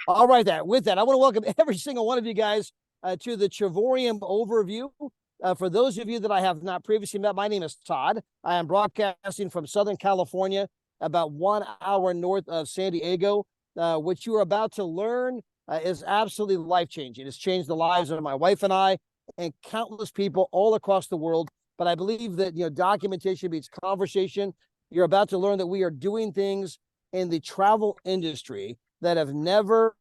All right, with that, I want to welcome every single one of you guys to the Trivorium overview. For those of you that I have not previously met, my name is Todd. I am broadcasting from Southern California, about 1 hour north of San Diego. What you are about to learn is absolutely life-changing. It's changed the lives of my wife and I and countless people all across the world. But I believe that, documentation beats conversation. You're about to learn that we are doing things in the travel industry that have never,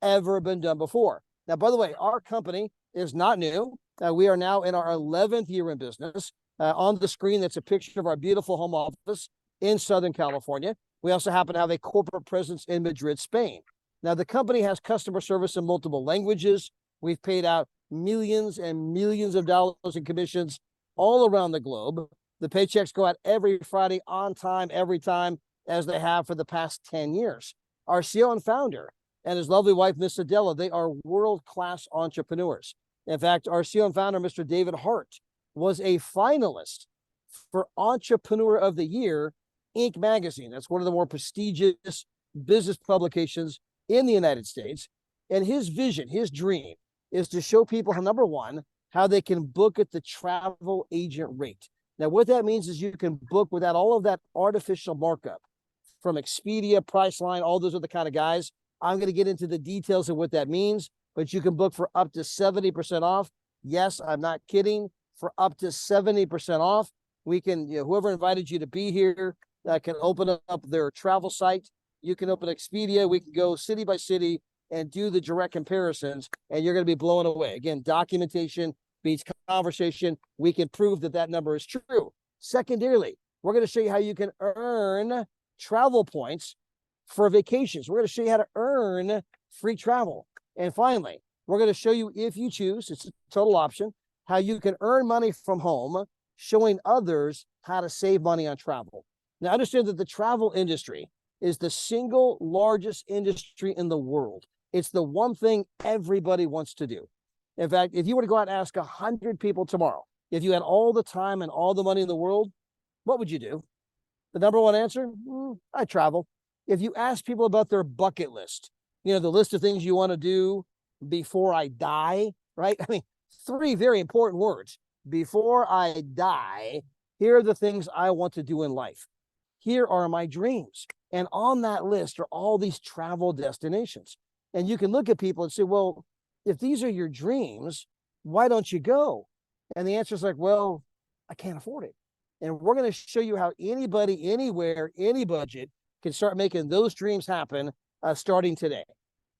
ever been done before. Now, by the way, our company is not new. We are now in our 11th year in business. On the screen, that's a picture of our beautiful home office in Southern California. We also happen to have a corporate presence in Madrid, Spain. Now, the company has customer service in multiple languages. We've paid out millions and millions of dollars in commissions all around the globe. The paychecks go out every Friday on time, every time, as they have for the past 10 years. Our CEO and founder and his lovely wife, Miss Adela, they are world-class entrepreneurs. In fact, our CEO and founder, Mr. David Hart, was a finalist for Entrepreneur of the Year, Inc. magazine. That's one of the more prestigious business publications in the United States. And his vision, his dream, is to show people, number one, how they can book at the travel agent rate. Now, what that means is you can book without all of that artificial markup from Expedia, Priceline, all those are the kind of guys. I'm going to get into the details of what that means, but you can book for up to 70% off. Yes, I'm not kidding. For up to 70% off, we can, whoever invited you to be here can open up their travel site. You can open Expedia. We can go city by city and do the direct comparisons, and you're going to be blown away. Again, documentation beats conversation. We can prove that number is true. Secondarily, we're going to show you how you can earn travel points for vacations. We're going to show you how to earn free travel. And finally, we're going to show you, if you choose, it's a total option, how you can earn money from home, showing others how to save money on travel. Now, understand that the travel industry is the single largest industry in the world. It's the one thing everybody wants to do. In fact, if you were to go out and ask 100 people tomorrow, if you had all the time and all the money in the world, what would you do? The number one answer, I travel. If you ask people about their bucket list, the list of things you want to do before I die, right? I mean, 3 very important words. Before I die, here are the things I want to do in life. Here are my dreams. And on that list are all these travel destinations. And you can look at people and say, well, if these are your dreams, why don't you go? And the answer is like, well, I can't afford it. And we're going to show you how anybody, anywhere, any budget can start making those dreams happen starting today.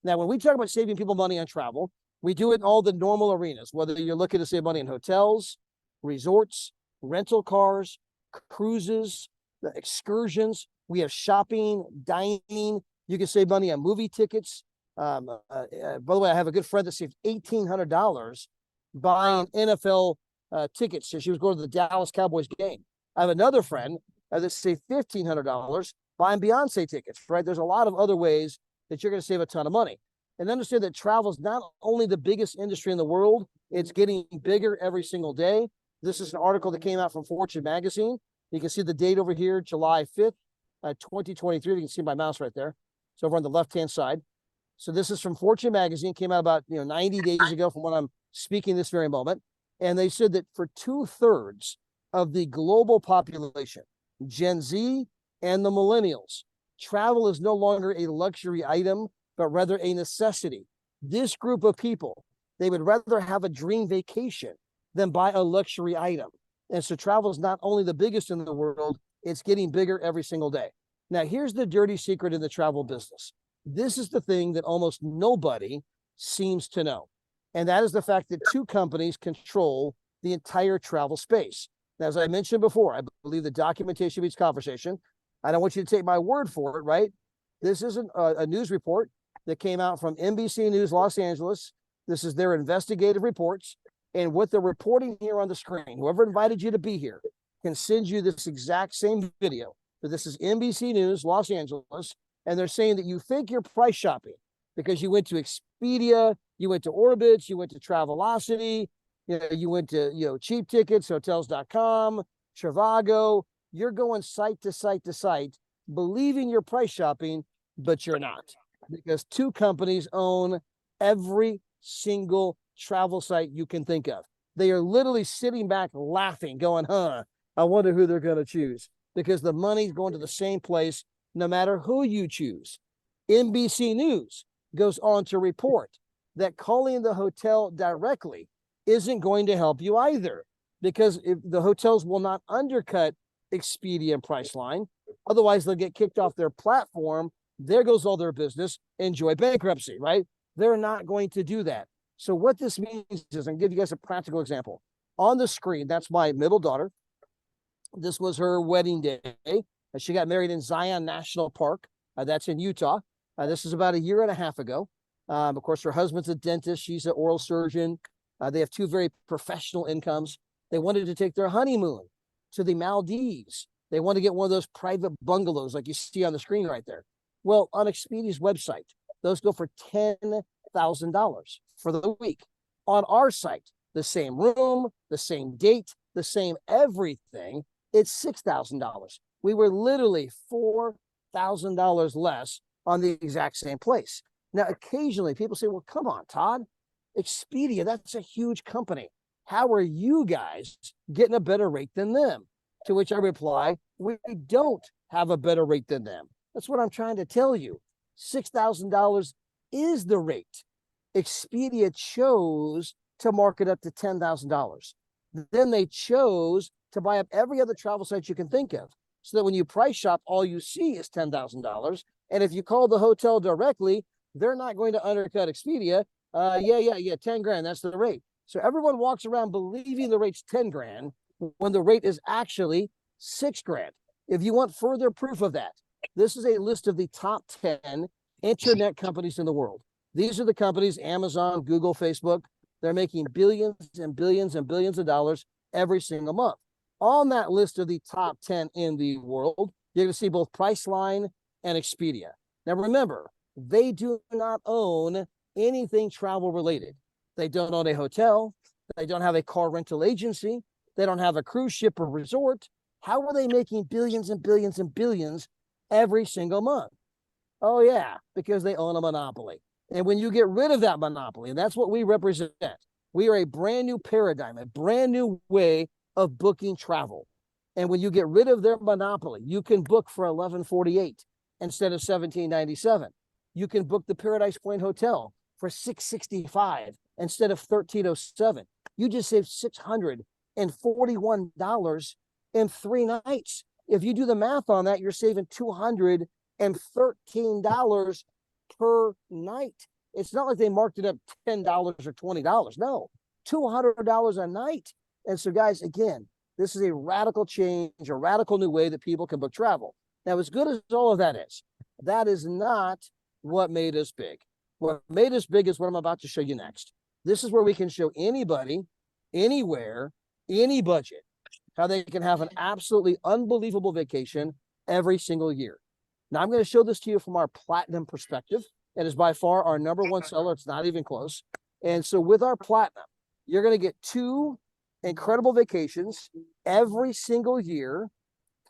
Now, when we talk about saving people money on travel, we do it in all the normal arenas, whether you're looking to save money in hotels, resorts, rental cars, cruises, excursions. We have shopping, dining. You can save money on movie tickets. By the way, I have a good friend that saved $1,800 buying NFL tickets. So she was going to the Dallas Cowboys game. I have another friend that saved $1,500 buying Beyonce tickets, right? There's a lot of other ways that you're going to save a ton of money. And understand that travel is not only the biggest industry in the world, it's getting bigger every single day. This is an article that came out from Fortune magazine. You can see the date over here, July 5th, 2023. You can see my mouse right there. It's over on the left-hand side. So this is from Fortune magazine, came out about 90 days ago from when I'm speaking this very moment. And they said that for 2/3 of the global population, Gen Z and the millennials, travel is no longer a luxury item, but rather a necessity. This group of people, they would rather have a dream vacation than buy a luxury item. And so travel is not only the biggest in the world, it's getting bigger every single day. Now, here's the dirty secret in the travel business. This is the thing that almost nobody seems to know. And that is the fact that 2 companies control the entire travel space. Now, as I mentioned before, I believe the documentation beats conversation. I don't want you to take my word for it, right? This isn't a news report that came out from NBC News Los Angeles. This is their investigative reports. And what they're reporting here on the screen, whoever invited you to be here can send you this exact same video. But this is NBC News Los Angeles. And they're saying that you think you're price shopping because you went to Expedia, you went to Orbitz, you went to Travelocity, you went to Cheap Tickets, Hotels.com, Trivago. You're going site to site to site, believing you're price shopping, but you're not. because two companies own every single travel site you can think of. They are literally sitting back laughing, going, I wonder who they're going to choose, because the money's going to the same place no matter who you choose. NBC News goes on to report that calling the hotel directly isn't going to help you either, because if the hotels will not undercut Expedia and Priceline, otherwise they'll get kicked off their platform. There goes all their business. Enjoy bankruptcy, right? They're not going to do that. So what this means is, I'm going to give you guys a practical example. On the screen, that's my middle daughter. This was her wedding day. She got married in Zion National Park. That's in Utah. This is about a year and a half ago. Of course, her husband's a dentist. She's an oral surgeon. They have two very professional incomes. They wanted to take their honeymoon to the Maldives. They want to get one of those private bungalows like you see on the screen right there. Well, on Expedia's website, those go for $10,000 for the week. On our site, the same room, the same date, the same everything, it's $6,000. We were literally $4,000 less on the exact same place. Now, occasionally people say, well, come on, Todd, Expedia, that's a huge company. How are you guys getting a better rate than them? To which I reply, we don't have a better rate than them. That's what I'm trying to tell you. $6,000 is the rate. Expedia chose to mark it up to $10,000. Then they chose to buy up every other travel site you can think of, so that when you price shop, all you see is $10,000. And if you call the hotel directly, they're not going to undercut Expedia. 10 grand, that's the rate. So everyone walks around believing the rate's 10 grand when the rate is actually 6 grand. If you want further proof of that, this is a list of the top 10 internet companies in the world. These are the companies, Amazon, Google, Facebook. They're making billions and billions and billions of dollars every single month. On that list of the top 10 in the world, you're going to see both Priceline and Expedia. Now, remember, they do not own anything travel related. They don't own a hotel. They don't have a car rental agency. They don't have a cruise ship or resort. How are they making billions and billions and billions every single month? Oh, yeah, because they own a monopoly. And when you get rid of that monopoly, and that's what we represent, we are a brand new paradigm, a brand new way of booking travel. And when you get rid of their monopoly, you can book for $11.48 instead of $17.97. You can book the Paradise Point Hotel for $665 instead of $1307. You just saved $641 in 3 nights. If you do the math on that, you're saving $213 per night. It's not like they marked it up $10 or $20. No, $200 a night. And so, guys, again, this is a radical change, a radical new way that people can book travel. Now, as good as all of that is not what made us big. What made us big is what I'm about to show you next. This is where we can show anybody, anywhere, any budget, how they can have an absolutely unbelievable vacation every single year. Now, I'm going to show this to you from our platinum perspective. It is by far our #1 seller. It's not even close. And so with our platinum, you're going to get 2 incredible vacations every single year.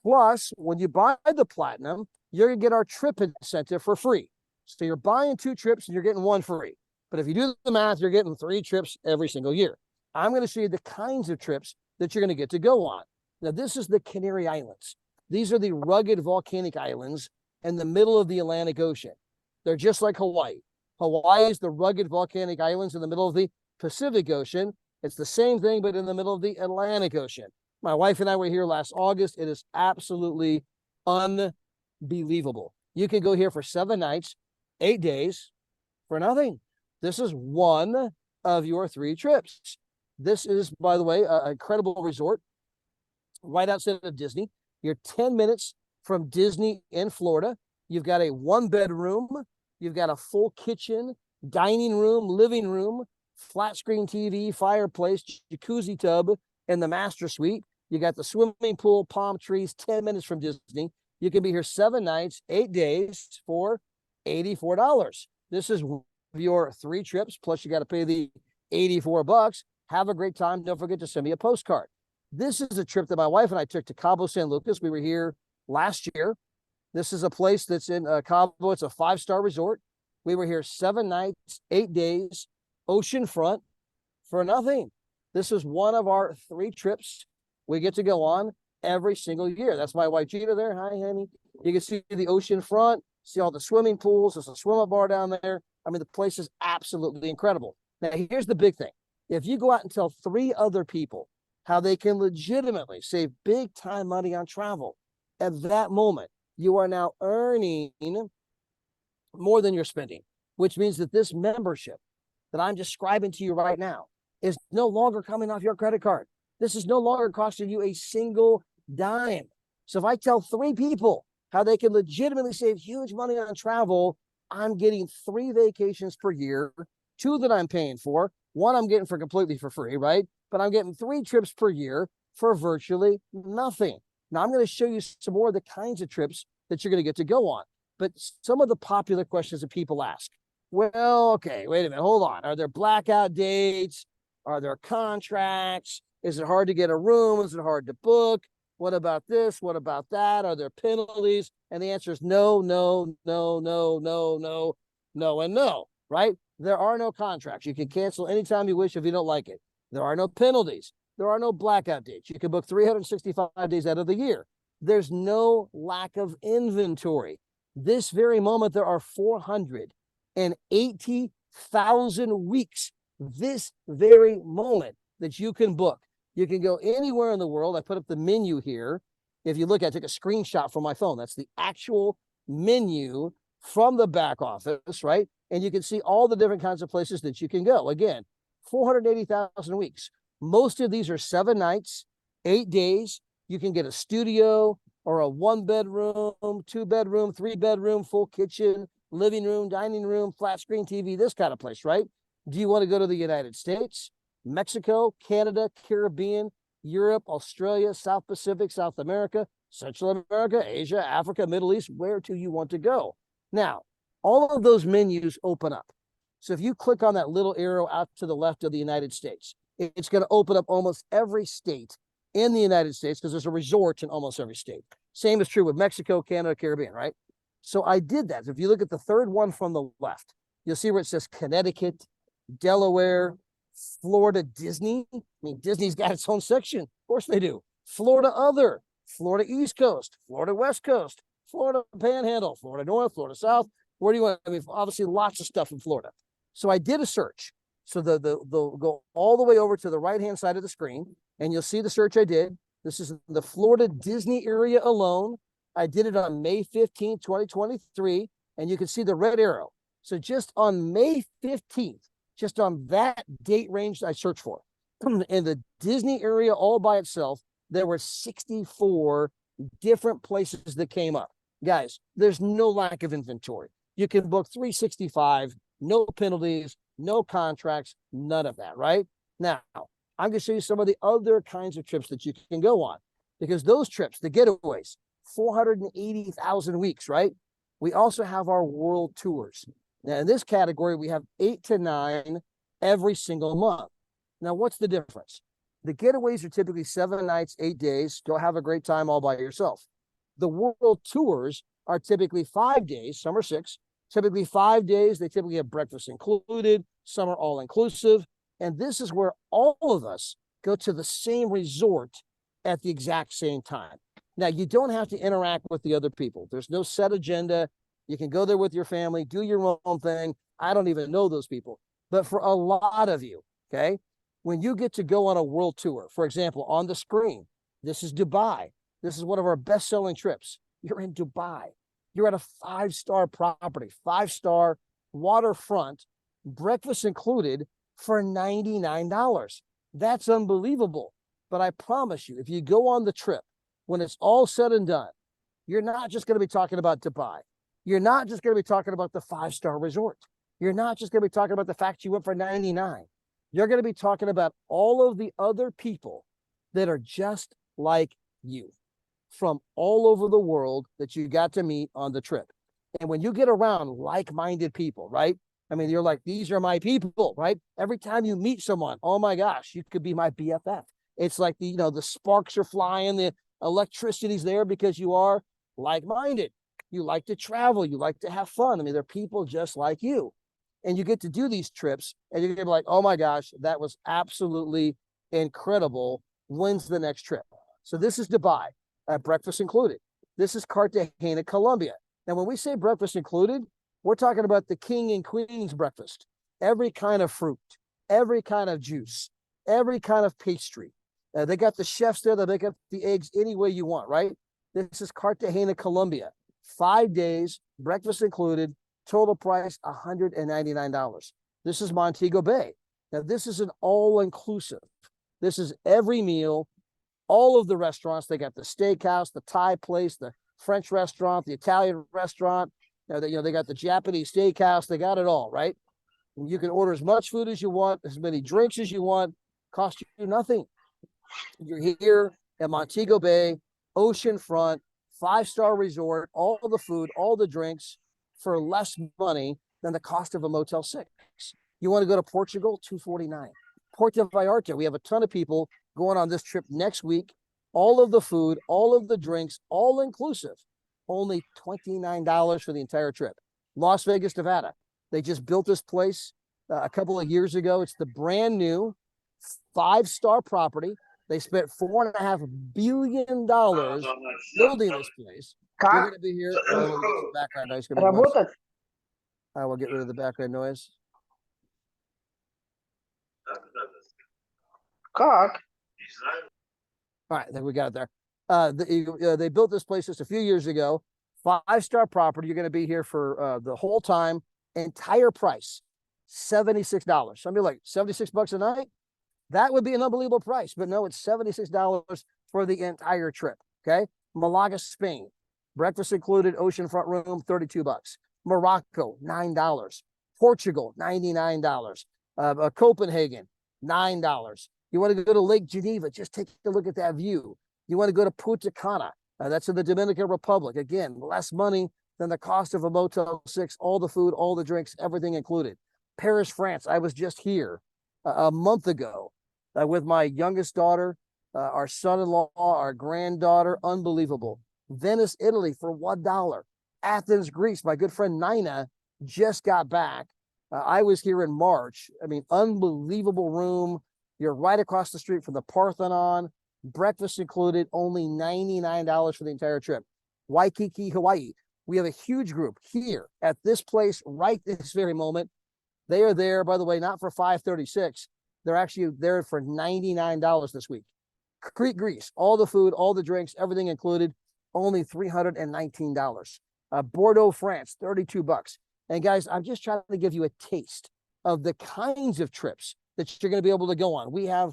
Plus, when you buy the platinum, you're going to get our trip incentive for free. So you're buying 2 trips and you're getting 1 free. But if you do the math, you're getting 3 trips every single year. I'm going to show you the kinds of trips that you're going to get to go on. Now, this is the Canary Islands. These are the rugged volcanic islands in the middle of the Atlantic Ocean. They're just like Hawaii. Hawaii is the rugged volcanic islands in the middle of the Pacific Ocean. It's the same thing, but in the middle of the Atlantic Ocean. My wife and I were here last August. It is absolutely unbelievable. You can go here for 7 nights, 8 days for nothing. This is one of your 3 trips. This is, by the way, an incredible resort right outside of Disney. You're 10 minutes from Disney in Florida. You've got a 1-bedroom. You've got a full kitchen, dining room, living room, flat screen TV, fireplace, jacuzzi tub, and the master suite. You got the swimming pool, palm trees, 10 minutes from Disney. You can be here 7 nights, 8 days for $84. This is your 3 trips, plus you got to pay the $84. Have a great time. Don't forget to send me a postcard. This is a trip that my wife and I took to Cabo San Lucas. We were here last year. This is a place that's in Cabo. It's a 5-star resort. We were here 7 nights, 8 days, oceanfront for nothing. This is one of our 3 trips we get to go on every single year. That's my wife Gina there. Hi, honey. You can see the ocean front, see all the swimming pools. There's a swim-up bar down there. I mean, the place is absolutely incredible. Now, here's the big thing. If you go out and tell 3 other people how they can legitimately save big time money on travel, at that moment, you are now earning more than you're spending, which means that this membership that I'm describing to you right now is no longer coming off your credit card. This is no longer costing you a single dime. So if I tell 3 people how they can legitimately save huge money on travel, I'm getting 3 vacations per year, 2 that I'm paying for, 1 I'm getting for completely for free, right? But I'm getting 3 trips per year for virtually nothing. Now I'm going to show you some more of the kinds of trips that you're going to get to go on. But some of the popular questions that people ask. Well, okay, wait a minute, hold on. Are there blackout dates? Are there contracts? Is it hard to get a room? Is it hard to book? What about this? What about that? Are there penalties? And the answer is no, no, no, no, no, no, no, and no, right? There are no contracts. You can cancel anytime you wish if you don't like it. There are no penalties. There are no blackout dates. You can book 365 days out of the year. There's no lack of inventory. This very moment, there are 480,000 weeks this very moment that you can book. You can go anywhere in the world. I put up the menu here. If you look, I took a screenshot from my phone. That's the actual menu from the back office, right? And you can see all the different kinds of places that you can go. Again, 480,000 weeks. Most of these are 7 nights, 8 days. You can get a studio or a 1-bedroom, 2-bedroom, 3-bedroom, full kitchen, living room, dining room, flat screen TV, this kind of place, right? Do you want to go to the United States, Mexico, Canada, Caribbean, Europe, Australia, South Pacific, South America, Central America, Asia, Africa, Middle East? Where do you want to go? Now, all of those menus open up. So if you click on that little arrow out to the left of the United States, it's going to open up almost every state in the United States because there's a resort in almost every state. Same is true with Mexico, Canada, Caribbean, right? So I did that. If you look at the third one from the left, you'll see where it says Connecticut, Delaware, Florida Disney. I mean, Disney's got its own section. Of course they do. Florida Other, Florida East Coast, Florida West Coast, Florida Panhandle, Florida North, Florida South. Where do you want? I mean, obviously lots of stuff in Florida. So I did a search. So they'll go all the way over to the right-hand side of the screen, and you'll see the search I did. This is the Florida Disney area alone. I did it on May 15, 2023, and you can see the red arrow. So just on May 15th, just on that date range I searched for, in the Disney area all by itself, there were 64 different places that came up. Guys, there's no lack of inventory. You can book 365, no penalties, no contracts, none of that, right? Now, I'm going to show you some of the other kinds of trips that you can go on, because those trips, the getaways, 480,000 weeks, right? We also have our world tours. Now, in this category, we have 8 to 9 every single month. Now, what's the difference? The getaways are typically 7 nights, 8 days. Go have a great time all by yourself. The world tours are typically 5 days. Some are 6. Typically 5 days. They typically have breakfast included. Some are all inclusive. And this is where all of us go to the same resort at the exact same time. Now, you don't have to interact with the other people. There's no set agenda. You can go there with your family, do your own thing. I don't even know those people. But for a lot of you, okay, when you get to go on a world tour, for example, on the screen, this is Dubai. This is one of our best-selling trips. You're in Dubai. You're at a 5-star property, 5-star waterfront, breakfast included for $99. That's unbelievable. But I promise you, if you go on the trip, when it's all said and done, you're not just going to be talking about Dubai. You're not just going to be talking about the 5-star resort. You're not just going to be talking about the fact you went for $99. You're going to be talking about all of the other people that are just like you from all over the world that you got to meet on the trip. And when you get around like-minded people, right? I mean, you're like, these are my people, right? Every time you meet someone, oh my gosh, you could be my BFF. It's like the sparks are flying, the electricity's there because you are like-minded. You like to travel. You like to have fun. I mean, they're people just like you. And you get to do these trips and you're going to be like, oh my gosh, that was absolutely incredible. When's the next trip? So this is Dubai, breakfast included. This is Cartagena, Colombia. Now, when we say breakfast included, we're talking about the king and queen's breakfast. Every kind of fruit, every kind of juice, every kind of pastry. They got the chefs there that make up the eggs any way you want, right? This is Cartagena, Colombia. 5 days, breakfast included, total price $199. This is Montego Bay. Now, this is an all-inclusive. This is every meal, all of the restaurants. They got the steakhouse, the Thai place, the French restaurant, the Italian restaurant. They got the Japanese steakhouse. They got it all, right? And you can order as much food as you want, as many drinks as you want, cost you nothing. You're here at Montego Bay, oceanfront, 5-star resort, all the food, all the drinks for less money than the cost of a Motel 6. You want to go to Portugal? $249. Puerto Vallarta, we have a ton of people going on this trip next week. All of the food, all of the drinks, all inclusive. Only $29 for the entire trip. Las Vegas, Nevada. They just built this place a couple of years ago. It's the brand new 5-star property. They spent $4.5 billion building this place. You're going to be here. I will get some background noise. I will get rid of the background noise. Cock. All right, then we got it there. They built this place just a few years ago. 5-star property. You're going to be here for the whole time. Entire price, $76. Some people like $76 a night. That would be an unbelievable price, but no, it's $76 for the entire trip. Okay, Malaga, Spain, breakfast included, oceanfront room, $32. Morocco, $9. Portugal, $99. Copenhagen, $9. You want to go to Lake Geneva? Just take a look at that view. You want to go to Punta Cana? That's in the Dominican Republic. Again, less money than the cost of a Motel 6. All the food, all the drinks, everything included. Paris, France. I was just here a month ago with my youngest daughter, our son-in-law, our granddaughter. Unbelievable. Venice, Italy for $1. Athens, Greece. My good friend Nina just got back. I was here in March. I mean, unbelievable room. You're right across the street from the Parthenon. Breakfast included, only $99 for the entire trip. Waikiki, Hawaii. We have a huge group here at this place right this very moment. They are there, by the way, not for $536. They're actually there for $99 this week. Crete, Greece, all the food, all the drinks, everything included, only $319. Bordeaux, France, $32. And guys, I'm just trying to give you a taste of the kinds of trips that you're going to be able to go on. We have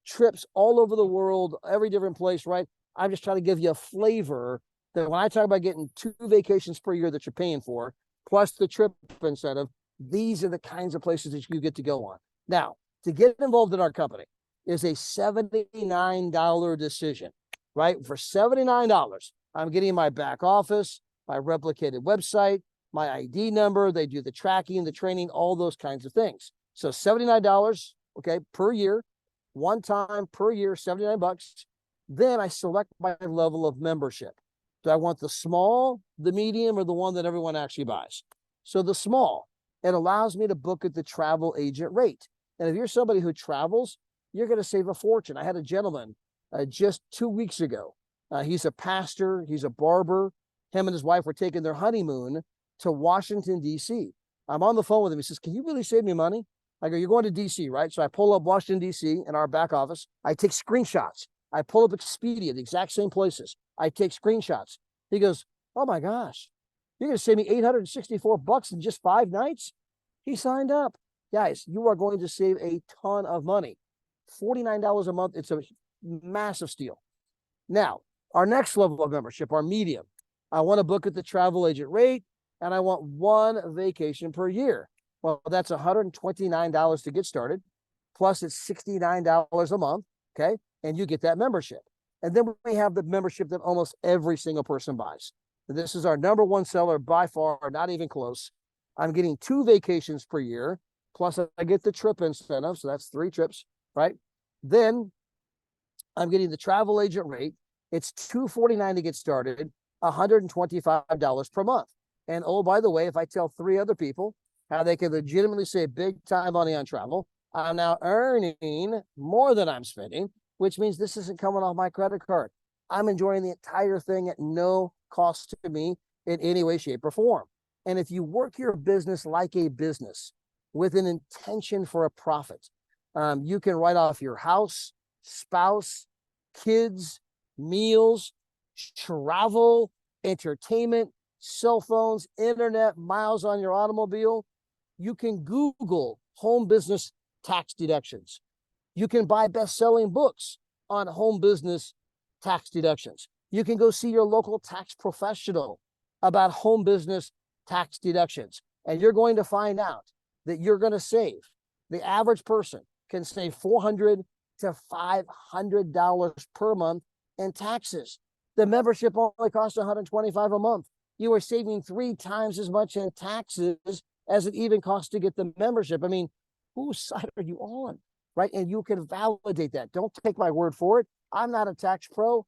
trips all over the world, every different place, right? I'm just trying to give you a flavor that when I talk about getting 2 vacations per year that you're paying for, plus the trip incentive, these are the kinds of places that you get to go on. Now, to get involved in our company is a $79 decision, right? For $79, I'm getting my back office, my replicated website, my ID number. They do the tracking, the training, all those kinds of things. So $79, okay, per year, one time per year, $79. Then I select my level of membership. Do I want the small, the medium, or the one that everyone actually buys? So the small, it allows me to book at the travel agent rate. And if you're somebody who travels, you're going to save a fortune. I had a gentleman just 2 weeks ago. He's a pastor. He's a barber. Him and his wife were taking their honeymoon to Washington, D.C. I'm on the phone with him. He says, can you really save me money? I go, you're going to D.C., right? So I pull up Washington, D.C. in our back office. I take screenshots. I pull up Expedia, the exact same places. I take screenshots. He goes, oh my gosh, you're going to save me $864 in just 5 nights? He signed up. Guys, you are going to save a ton of money. $49 a month. It's a massive steal. Now, our next level of membership, our medium. I want to book at the travel agent rate, and I want 1 vacation per year. Well, that's $129 to get started, plus it's $69 a month, okay? And you get that membership. And then we have the membership that almost every single person buys. This is our #1 seller by far, not even close. I'm getting 2 vacations per year, plus I get the trip incentive, so that's 3 trips, right? Then I'm getting the travel agent rate. It's $249 to get started. $125 per month. And oh, by the way, if I tell 3 other people how they can legitimately save big time money on travel, I'm now earning more than I'm spending, which means this isn't coming off my credit card. I'm enjoying the entire thing at no cost to me in any way, shape, or form. And if you work your business like a business with an intention for a profit, you can write off your house, spouse, kids, meals, travel, entertainment, cell phones, internet, miles on your automobile. You can Google home business tax deductions. You can buy best-selling books on home business tax deductions. You can go see your local tax professional about home business tax deductions. And you're going to find out that you're going to save. The average person can save $400 to $500 per month in taxes. The membership only costs $125 a month. You are saving 3 times as much in taxes as it even costs to get the membership. I mean, whose side are you on, right? And you can validate that. Don't take my word for it. I'm not a tax pro.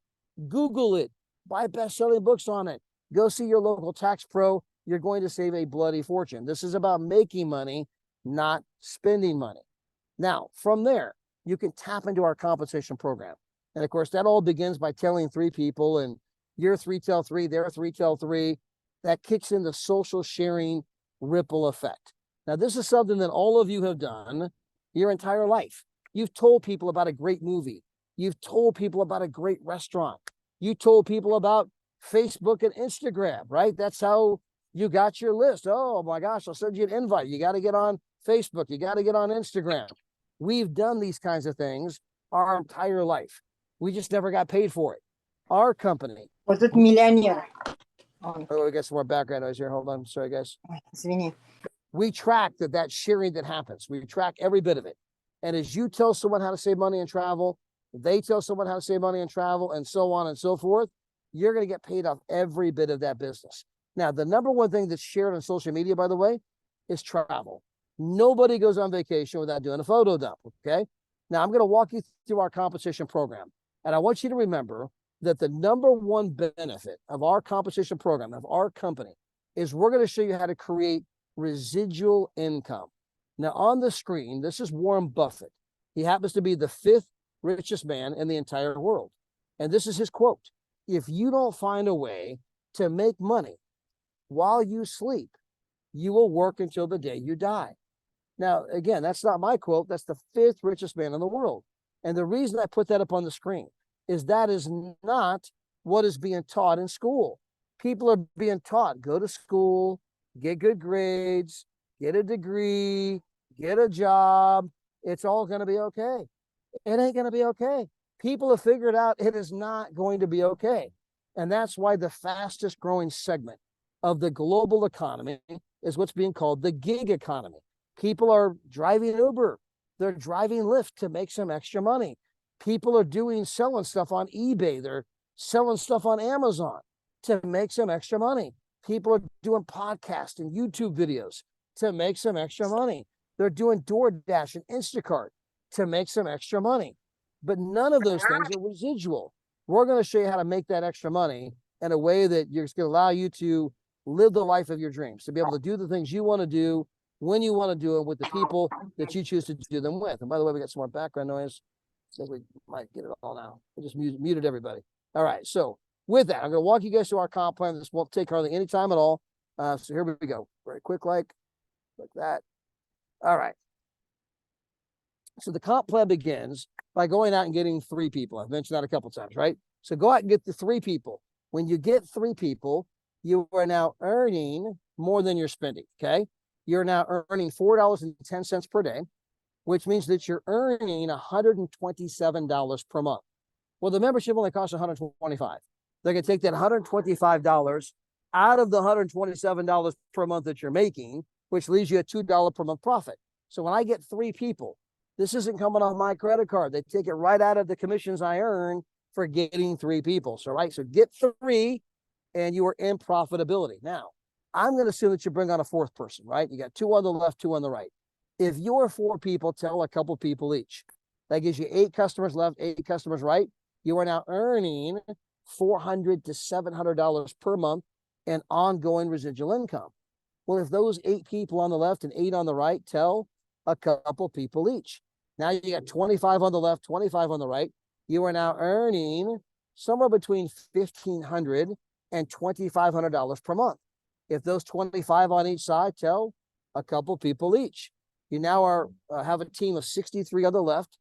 Google it. Buy best-selling books on it. Go see your local tax pro. You're going to save a bloody fortune. This is about making money, not spending money. Now, from there, you can tap into our compensation program. And of course, that all begins by telling 3 people, and you're 3 tell 3, they're 3 tell 3. That kicks in the social sharing ripple effect. Now, this is something that all of you have done your entire life. You've told people about a great movie. You've told people about a great restaurant. You told people about Facebook and Instagram, right? That's how you got your list. Oh my gosh, I'll send you an invite. You got to get on Facebook. You got to get on Instagram. We've done these kinds of things our entire life. We just never got paid for it. Our company. Was it millennial? Oh, we got some more background noise here. Hold on. Sorry, guys. Извини. We track that sharing that happens. We track every bit of it. And as you tell someone how to save money and travel, they tell someone how to save money and travel, and so on and so forth, you're going to get paid off every bit of that business. Now, the number one thing that's shared on social media, by the way, is travel. Nobody goes on vacation without doing a photo dump, okay? Now, I'm going to walk you through our compensation program. And I want you to remember that the number one benefit of our compensation program, of our company, is we're going to show you how to create residual income. Now, on the screen, this is Warren Buffett. He happens to be the 5th richest man in the entire world. And this is his quote: "If you don't find a way to make money while you sleep, you will work until the day you die." Now, again, that's not my quote. That's the 5th richest man in the world. And the reason I put that up on the screen is that is not what is being taught in school. People are being taught, go to school, get good grades, get a degree, get a job. It's all going to be okay. It ain't going to be okay. People have figured out it is not going to be okay. And that's why the fastest growing segment of the global economy is what's being called the gig economy. People are driving Uber. They're driving Lyft to make some extra money. People are selling stuff on eBay. They're selling stuff on Amazon to make some extra money. People are doing podcasts and YouTube videos to make some extra money. They're doing DoorDash and Instacart to make some extra money. But none of those things are residual. We're going to show you how to make that extra money in a way that is going to allow you to live the life of your dreams, to be able to do the things you want to do when you want to do it with the people that you choose to do them with. And by the way, we got some more background noise. I think we might get it all now. I just muted everybody. All right. So with that, I'm going to walk you guys through our comp plan. This won't take hardly any time at all. So here we go. Very quick, like that. All right. So the comp plan begins by going out and getting 3 people. I've mentioned that a couple times, right? So go out and get the 3 people. When you get 3 people, you are now earning more than you're spending, okay? You're now earning $4.10 per day, which means that you're earning $127 per month. Well, the membership only costs $125. They're going to take that $125 out of the $127 per month that you're making, which leaves you a $2 per month profit. So when I get 3 people, this isn't coming off my credit card. They take it right out of the commissions I earn for getting 3 people. So, right, so get 3 and you are in profitability. Now, I'm going to assume that you bring on a 4th person, right? You got 2 on the left, 2 on the right. If your 4 people tell a couple people each, that gives you 8 customers left, 8 customers right. You are now earning $400 to $700 per month and ongoing residual income. Well, if those 8 people on the left and 8 on the right tell a couple people each, now you got 25 on the left, 25 on the right. You are now earning somewhere between $1,500 and $2,500 per month. If those 25 on each side tell a couple people each, you now have a team of 63 on the left,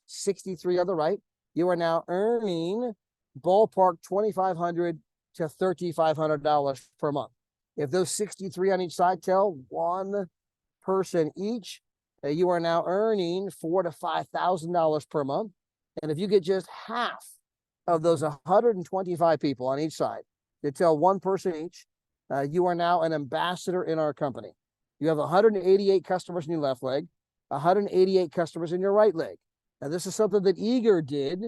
63 on the right. You are now earning ballpark $2,500 to $3,500 per month. If those 63 on each side tell one person each, you are now earning $4,000 to $5,000 per month. And if you get just half of those 125 people on each side to tell one person each, you are now an ambassador in our company. You have 188 customers in your left leg, 188 customers in your right leg. Now, this is something that Eager did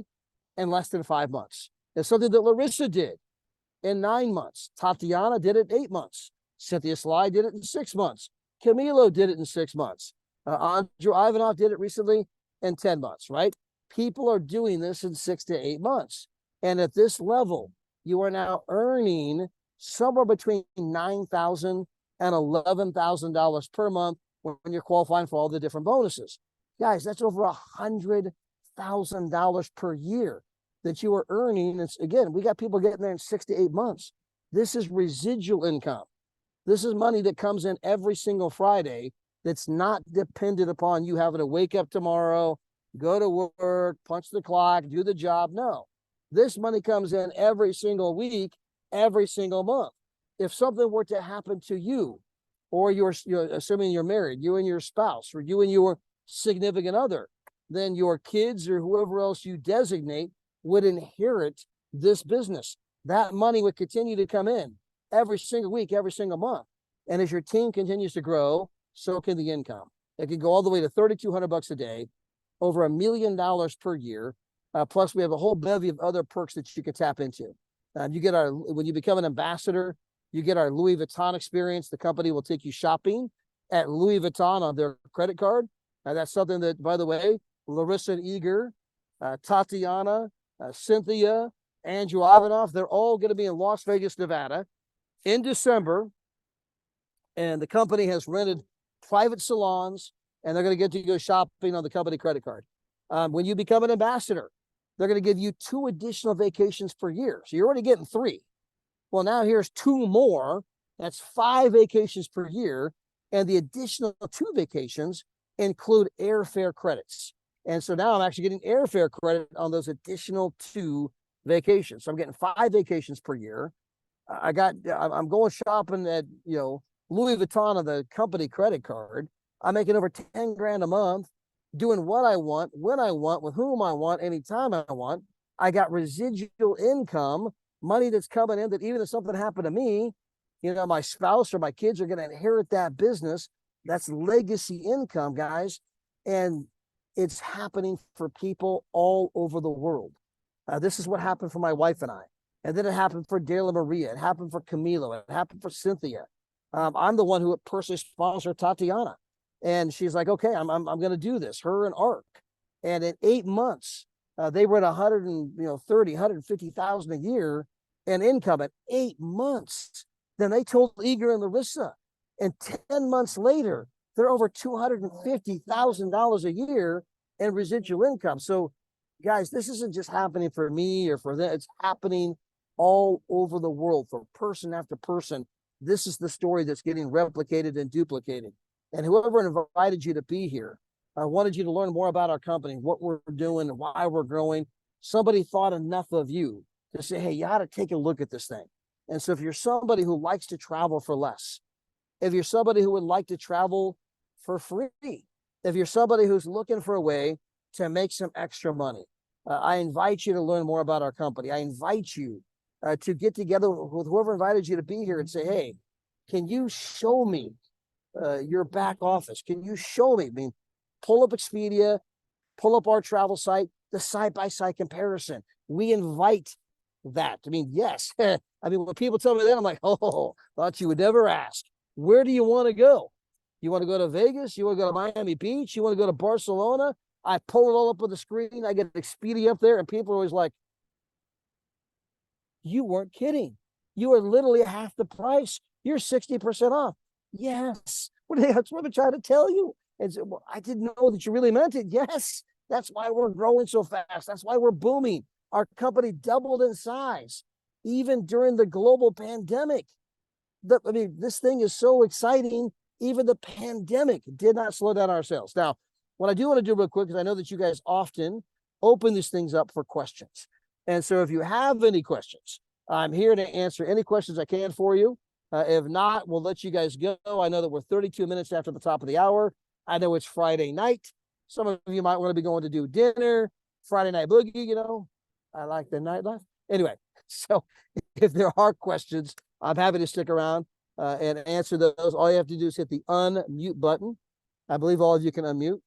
in less than 5 months. It's something that Larissa did in 9 months. Tatiana did it in 8 months. Cynthia Sly did it in 6 months. Camilo did it in 6 months. Andrew Ivanov did it recently in 10 months, right? People are doing this in 6 to 8 months. And at this level, you are now earning somewhere between $9,000 and $11,000 per month when you're qualifying for all the different bonuses. Guys, that's over $100,000 per year that you are earning. It's, again, we got people getting there in 6 to 8 months. This is residual income. This is money that comes in every single Friday that's not dependent upon you having to wake up tomorrow, go to work, punch the clock, do the job. No, this money comes in every single week, every single month. If something were to happen to you, or you're assuming you're married, you and your spouse, or you and your significant other, then your kids or whoever else you designate would inherit this business. That money would continue to come in every single week, every single month. And as your team continues to grow, so can the income. It can go all the way to $3,200 a day, over $1 million per year. Plus, we have a whole bevy of other perks that you can tap into. You get when you become an ambassador, you get our Louis Vuitton experience. The company will take you shopping at Louis Vuitton on their credit card. That's something that, by the way, Larissa and Eager, Tatiana, Cynthia, Andrew Ivanov, they're all going to be in Las Vegas, Nevada in December. And the company has rented private salons, and they're going to get you to go shopping on the company credit card. When you become an ambassador, they're going to give you 2 additional vacations per year. So you're already getting 3. Well, now here's 2 more. That's 5 vacations per year. And the additional 2 vacations include airfare credits. And so now I'm actually getting airfare credit on those additional 2 vacations. So I'm getting 5 vacations per year. I'm going shopping at, Louis Vuitton on the company credit card. I'm making over 10 grand a month, doing what I want, when I want, with whom I want, anytime I want. I got residual income, money that's coming in that even if something happened to me, my spouse or my kids are going to inherit that business. That's legacy income, guys. And it's happening for people all over the world. This is what happened for my wife and I. And then it happened for Dela Maria. It happened for Camilo. It happened for Cynthia. I'm the one who personally sponsored Tatiana. And she's like, okay, I'm going to do this, her and Ark. And in 8 months, they were at 150,000 a year in income at 8 months. Then they told Eager and Larissa. And 10 months later, they're over $250,000 a year in residual income. So, guys, this isn't just happening for me or for them. It's happening all over the world for person after person. This is the story that's getting replicated and duplicated. And whoever invited you to be here, I wanted you to learn more about our company, what we're doing, and why we're growing. Somebody thought enough of you to say, hey, you ought to take a look at this thing. And so if you're somebody who likes to travel for less, if you're somebody who would like to travel for free, if you're somebody who's looking for a way to make some extra money, I invite you to learn more about our company. I invite you to get together with whoever invited you to be here and say, hey, can you show me your back office? Can you show me? I mean, pull up Expedia, pull up our travel site, the side-by-side comparison. We invite that. I mean, yes. I mean, when people tell me that, I'm like, oh, thought you would never ask. Where do you want to go? You want to go to Vegas? You want to go to Miami Beach? You want to go to Barcelona? I pull it all up on the screen. I get Expedia up there, and people are always like, You weren't kidding. You are literally half the price. You're 60% off. Yes. That's what I'm trying to tell you. And so, well, I didn't know that you really meant it. Yes. That's why we're growing so fast. That's why we're booming. Our company doubled in size, even during the global pandemic. This thing is so exciting. Even the pandemic did not slow down our sales. Now, what I do want to do real quick, because I know that you guys often open these things up for questions. And so if you have any questions, I'm here to answer any questions I can for you. If not, we'll let you guys go. I know that we're 32 minutes after the top of the hour. I know it's Friday night. Some of you might want to be going to do dinner, Friday night boogie, I like the nightlife. Anyway, so if there are questions, I'm happy to stick around and answer those. All you have to do is hit the unmute button. I believe all of you can unmute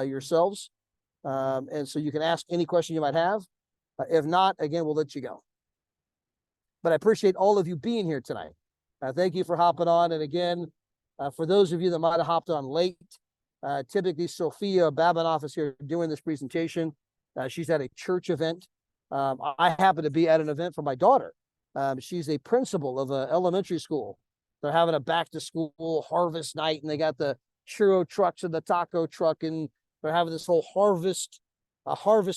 yourselves. And so you can ask any question you might have. If not, again, we'll let you go. But I appreciate all of you being here tonight. Thank you for hopping on. And again, for those of you that might have hopped on late, typically Sophia Babinoff is here doing this presentation. She's at a church event. I happen to be at an event for my daughter. She's a principal of an elementary school. They're having a back to school harvest night, and they got the churro trucks and the taco truck, and they're having this whole harvest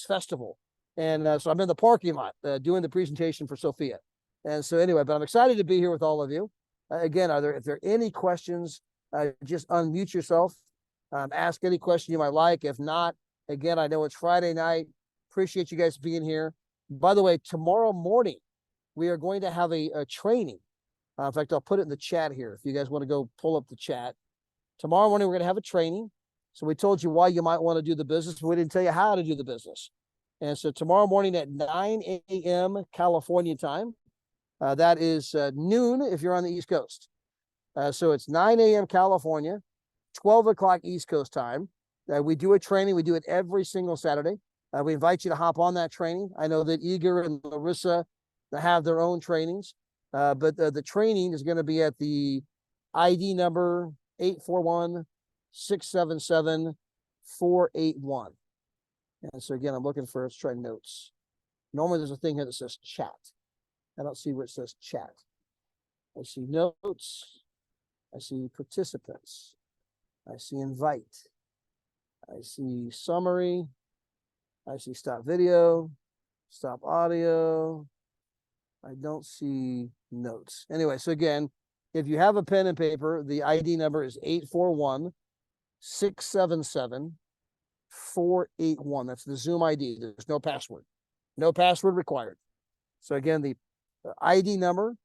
festival. And so I'm in the parking lot doing the presentation for Sophia. And so anyway, but I'm excited to be here with all of you. Again, if there are any questions, just unmute yourself. Ask any question you might like. If not, again, I know it's Friday night. Appreciate you guys being here. By the way, tomorrow morning, we are going to have a training. In fact, I'll put it in the chat here if you guys want to go pull up the chat. Tomorrow morning, we're going to have a training. So we told you why you might want to do the business, but we didn't tell you how to do the business. And so tomorrow morning at 9 a.m. California time, that is noon if you're on the East Coast. So it's 9 a.m. California, 12 o'clock East Coast time. We do a training. We do it every single Saturday. We invite you to hop on that training. I know that Eager and Larissa have their own trainings, but the training is going to be at the ID number 841-677-481. And so again, I'm looking for, let's try notes. Normally there's a thing here that says chat. I don't see where it says chat. I see notes. I see participants. I see invite. I see summary. I see stop video, stop audio. I don't see notes. Anyway, so again, if you have a pen and paper, the ID number is 841-677-481. That's the Zoom ID. There's no password. No password required. So again, the ID number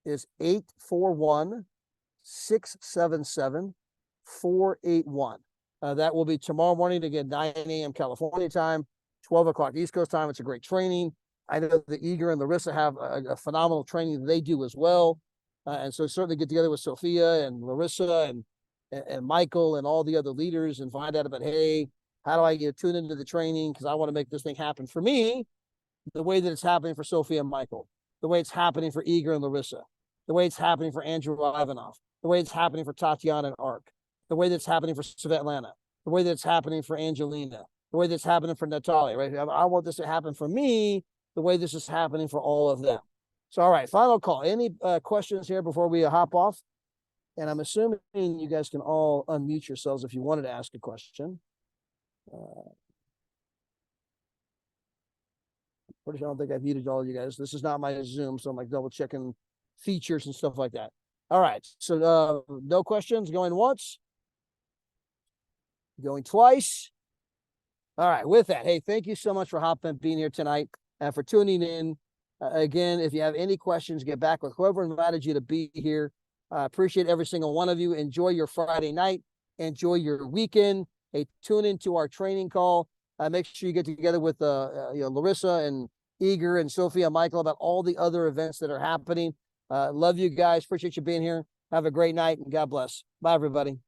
is 841-677-481. That will be tomorrow morning, again, 9 a.m. California time, 12 o'clock East Coast time. It's a great training. I know that Eager and Larissa have a phenomenal training that they do as well. And so certainly get together with Sophia and Larissa and Michael and all the other leaders and find out about, hey, how do I tune into the training? Because I want to make this thing happen for me the way that it's happening for Sophia and Michael, the way it's happening for Eager and Larissa, the way it's happening for Andrew Ivanoff, the way it's happening for Tatiana and Ark, the way that's happening for Svetlana, the way that's happening for Angelina, the way that's happening for Natalia, right? I want this to happen for me the way this is happening for all of them. So, all right, final call. Any questions here before we hop off? And I'm assuming you guys can all unmute yourselves if you wanted to ask a question. Pretty sure I don't think I've muted all of you guys. This is not my Zoom, so I'm like double checking features and stuff like that. All right, so no questions. Going once, going twice. All right, with that, hey, thank you so much for being here tonight and for tuning in. Again, if you have any questions, get back with whoever invited you to be here. Appreciate every single one of you. Enjoy your Friday night. Enjoy your weekend. Hey, tune into our training call. Make sure you get together with Larissa and Eager and Sophia and Michael about all the other events that are happening. Love you guys. Appreciate you being here. Have a great night and God bless. Bye, everybody.